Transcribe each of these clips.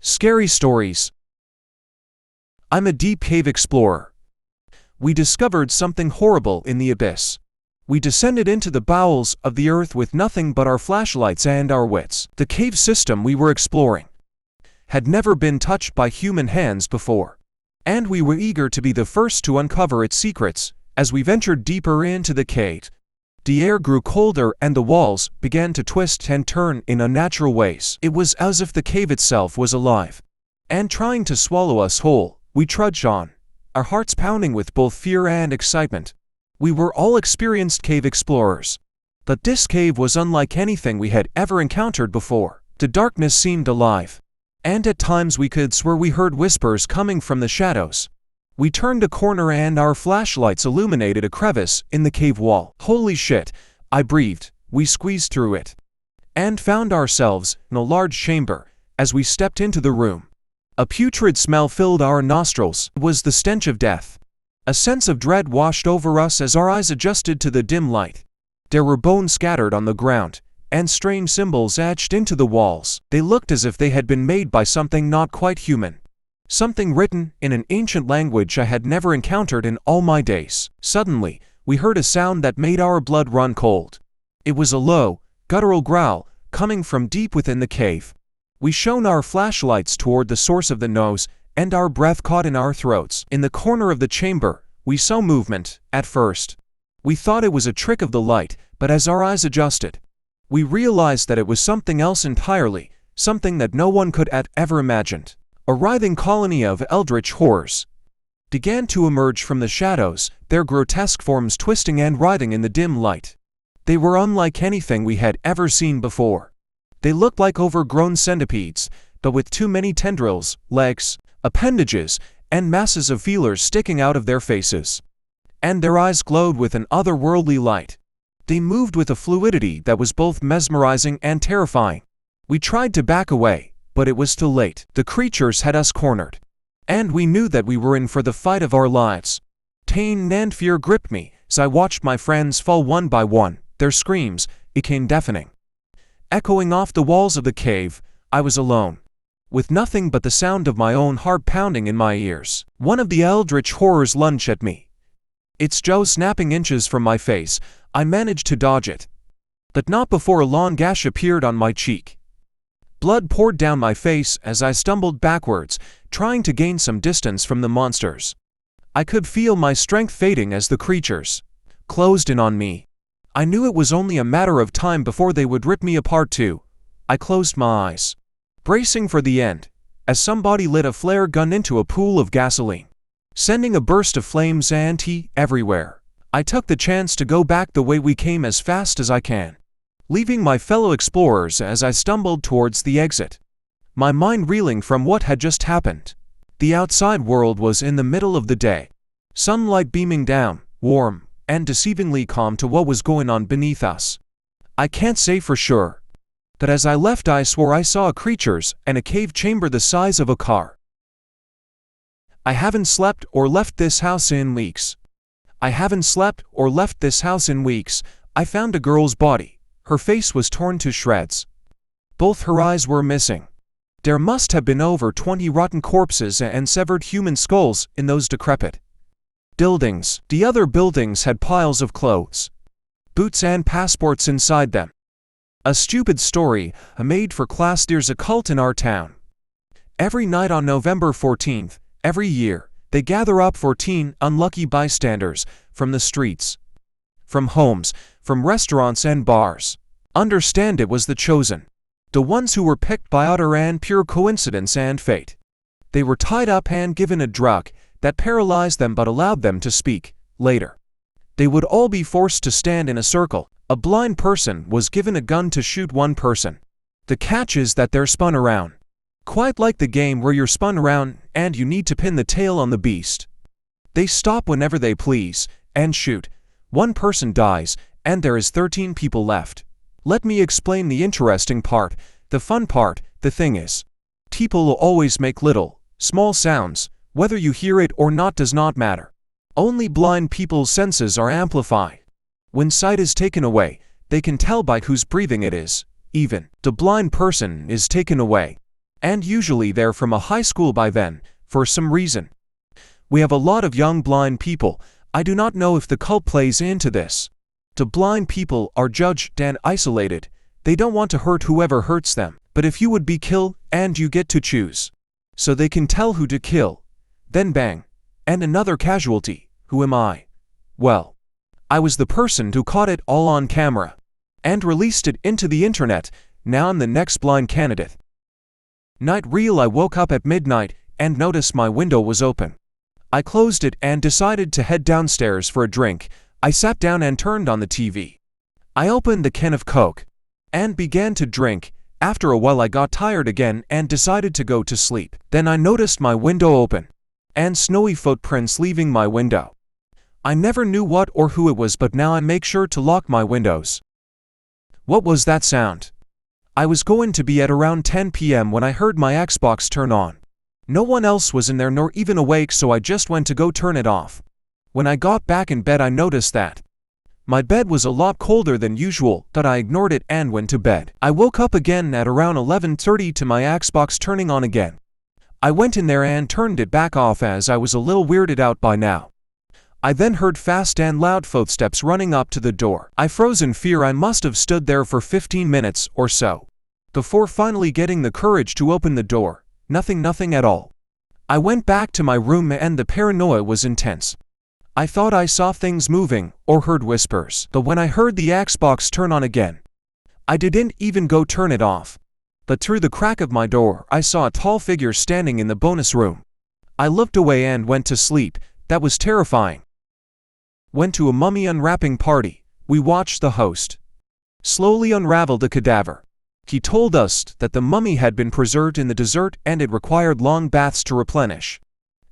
Scary stories. I'm a deep cave explorer. We discovered something horrible in the abyss. We descended into the bowels of the earth with nothing but our flashlights and our wits. The cave system we were exploring had never been touched by human hands before, and we were eager to be the first to uncover its secrets. As we ventured deeper into the cave, the air grew colder and the walls began to twist and turn in unnatural ways. It was as if the cave itself was alive and trying to swallow us whole. We trudged on, our hearts pounding with both fear and excitement. We were all experienced cave explorers, but this cave was unlike anything we had ever encountered before. The darkness seemed alive, and at times we could swear we heard whispers coming from the shadows. We turned a corner and our flashlights illuminated a crevice in the cave wall. Holy shit, I breathed. We squeezed through it and found ourselves in a large chamber. As we stepped into the room, a putrid smell filled our nostrils. It was the stench of death. A sense of dread washed over us as our eyes adjusted to the dim light. There were bones scattered on the ground and strange symbols etched into the walls. They looked as if they had been made by something not quite human. Something written in an ancient language I had never encountered in all my days. Suddenly, we heard a sound that made our blood run cold. It was a low, guttural growl coming from deep within the cave. We shone our flashlights toward the source of the noise, and our breath caught in our throats. In the corner of the chamber, we saw movement. At first, we thought it was a trick of the light, but as our eyes adjusted, we realized that it was something else entirely, something that no one could have ever imagined. A writhing colony of eldritch horrors began to emerge from the shadows, their grotesque forms twisting and writhing in the dim light. They were unlike anything we had ever seen before. They looked like overgrown centipedes, but with too many tendrils, legs, appendages, and masses of feelers sticking out of their faces. And their eyes glowed with an otherworldly light. They moved with a fluidity that was both mesmerizing and terrifying. We tried to back away, but it was too late. The creatures had us cornered, and we knew that we were in for the fight of our lives. Pain and fear gripped me as I watched my friends fall one by one. Their screams became deafening. Echoing off the walls of the cave, I was alone, with nothing but the sound of my own heart pounding in my ears. One of the eldritch horrors lunged at me, its jaw snapping inches from my face. I managed to dodge it, but not before a long gash appeared on my cheek. Blood poured down my face as I stumbled backwards, trying to gain some distance from the monsters. I could feel my strength fading as the creatures closed in on me. I knew it was only a matter of time before they would rip me apart too. I closed my eyes, bracing for the end, as somebody lit a flare gun into a pool of gasoline, sending a burst of flames and heat everywhere. I took the chance to go back the way we came as fast as I can, leaving my fellow explorers as I stumbled towards the exit, my mind reeling from what had just happened. The outside world was in the middle of the day, sunlight beaming down, warm and deceivingly calm to what was going on beneath us. I can't say for sure, but as I left I swore I saw creatures and a cave chamber the size of a car. I haven't slept or left this house in weeks. I haven't slept or left this house in weeks. I found a girl's body. Her face was torn to shreds. Both her eyes were missing. There must have been over 20 rotten corpses and severed human skulls in those decrepit buildings. The other buildings had piles of clothes, boots and passports inside them. A stupid story, a made-for-class. There's a cult in our town. Every night on November 14th, every year, they gather up 14 unlucky bystanders from the streets, from homes, from restaurants and bars. Understand, it was the chosen, the ones who were picked by utter and pure coincidence and fate. They were tied up and given a drug that paralyzed them but allowed them to speak. Later, they would all be forced to stand in a circle. A blind person was given a gun to shoot one person. The catch is that they're spun around, quite like the game where you're spun around and you need to pin the tail on the beast. They stop whenever they please and shoot. One person dies, and there is 13 people left. Let me explain the interesting part, the fun part. The thing is, people will always make little, small sounds. Whether you hear it or not does not matter. Only blind people's senses are amplified. When sight is taken away, they can tell by whose breathing it is. Even the blind person is taken away, And usually they're from a high school by then, for some reason. We have a lot of young blind people. I do not know if the cult plays into this. The blind people are judged and isolated. They don't want to hurt whoever hurts them. But if you would be killed, and you get to choose. So they can tell who to kill. Then bang. And another casualty. Who am I? Well, I was the person who caught it all on camera. And released it into the internet. Now I'm the next blind candidate. Night reel. I woke up at midnight and noticed my window was open. I closed it and decided to head downstairs for a drink. I sat down and turned on the TV. I opened the can of Coke and began to drink. After a while I got tired again and decided to go to sleep. Then I noticed my window open and snowy footprints leaving my window. I never knew what or who it was, but now I make sure to lock my windows. What was that sound? I was going to be at around 10 p.m. when I heard my Xbox turn on. No one else was in there nor even awake, so I just went to go turn it off. When I got back in bed I noticed that my bed was a lot colder than usual, but I ignored it and went to bed. I woke up again at around 11:30 to my Xbox turning on again. I went in there and turned it back off as I was a little weirded out by now. I then heard fast and loud footsteps running up to the door. I froze in fear. I must have stood there for 15 minutes or so before finally getting the courage to open the door. Nothing at all. I went back to my room and the paranoia was intense. I thought I saw things moving or heard whispers. But when I heard the Xbox turn on again, I didn't even go turn it off. But through the crack of my door, I saw a tall figure standing in the bonus room. I looked away and went to sleep. That was terrifying. Went to a mummy unwrapping party. We watched the host slowly unravel the cadaver. He told us that the mummy had been preserved in the desert and it required long baths to replenish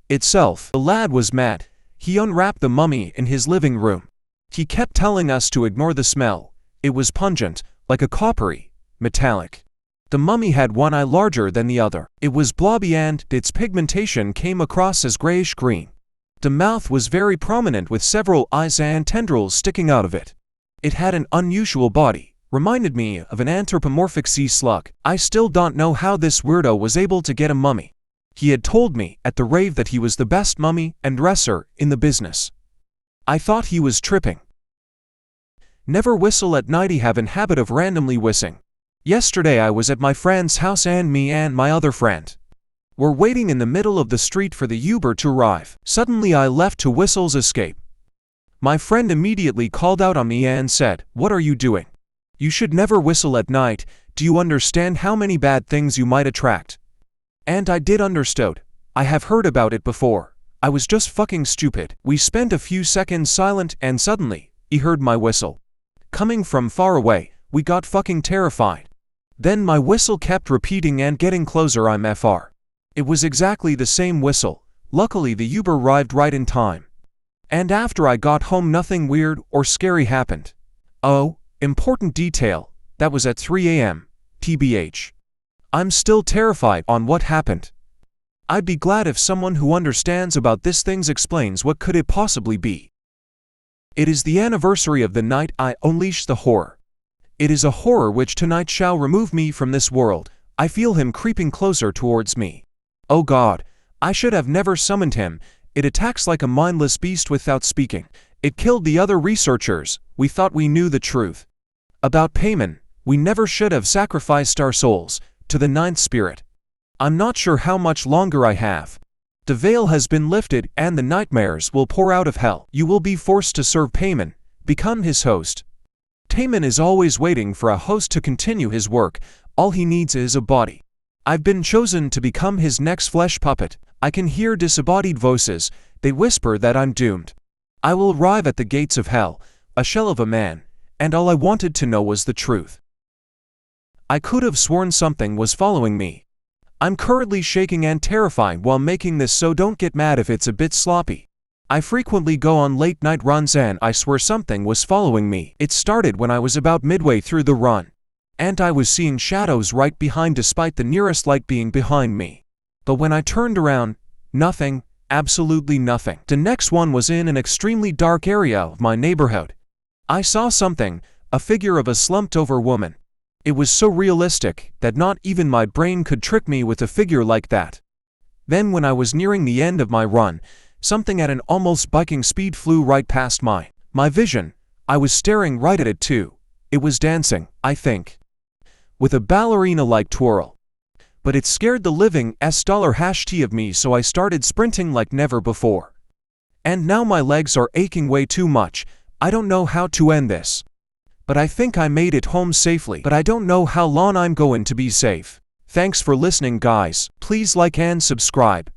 itself. The lad was mad. He unwrapped the mummy in his living room. He kept telling us to ignore the smell. It was pungent, like a coppery, metallic. The mummy had one eye larger than the other. It was blobby and its pigmentation came across as grayish-green. The mouth was very prominent with several eyes and tendrils sticking out of it. It had an unusual body. Reminded me of an anthropomorphic sea slug. I still don't know how this weirdo was able to get a mummy. He had told me at the rave that he was the best mummy and dresser in the business. I thought he was tripping. Never whistle at night. I have a habit of randomly whistling. Yesterday I was at my friend's house and me and my other friend were waiting in the middle of the street for the Uber to arrive. Suddenly I left to whistle's escape. My friend immediately called out on me and said, "What are you doing? You should never whistle at night. Do you understand how many bad things you might attract?" And I did understood. I have heard about it before. I was just fucking stupid. We spent a few seconds silent and suddenly, he heard my whistle coming from far away. We got fucking terrified. Then my whistle kept repeating and getting closer. I'm FR. It was exactly the same whistle. Luckily the Uber arrived right in time. And after I got home nothing weird or scary happened. Oh, important detail, that was at 3 a.m. TBH. I'm still terrified on what happened. I'd be glad if someone who understands about these things explains what could it possibly be. It is the anniversary of the night I unleashed the horror. It is a horror which tonight shall remove me from this world. I feel him creeping closer towards me. Oh God, I should have never summoned him. It attacks like a mindless beast without speaking. It killed the other researchers. We thought we knew the truth about payment. We never should have sacrificed our souls to the ninth spirit. I'm not sure how much longer I have. The veil has been lifted and the nightmares will pour out of hell. You will be forced to serve Payman, become his host. Payman is always waiting for a host to continue his work. All he needs is a body. I've been chosen to become his next flesh puppet. I can hear disembodied voices. They whisper that I'm doomed. I will arrive at the gates of hell, a shell of a man, and all I wanted to know was the truth. I could have sworn something was following me. I'm currently shaking and terrified while making this, so don't get mad if it's a bit sloppy. I frequently go on late night runs and I swear something was following me. It started when I was about midway through the run. And I was seeing shadows right behind despite the nearest light being behind me. But when I turned around, nothing, absolutely nothing. The next one was in an extremely dark area of my neighborhood. I saw something, a figure of a slumped over woman. It was so realistic that not even my brain could trick me with a figure like that. Then when I was nearing the end of my run, something at an almost biking speed flew right past my vision. I was staring right at it too. It was dancing, I think, with a ballerina-like twirl. But it scared the living $t of me, so I started sprinting like never before. And now my legs are aching way too much. I don't know how to end this. But I think I made it home safely. But I don't know how long I'm going to be safe. Thanks for listening, guys. Please like and subscribe.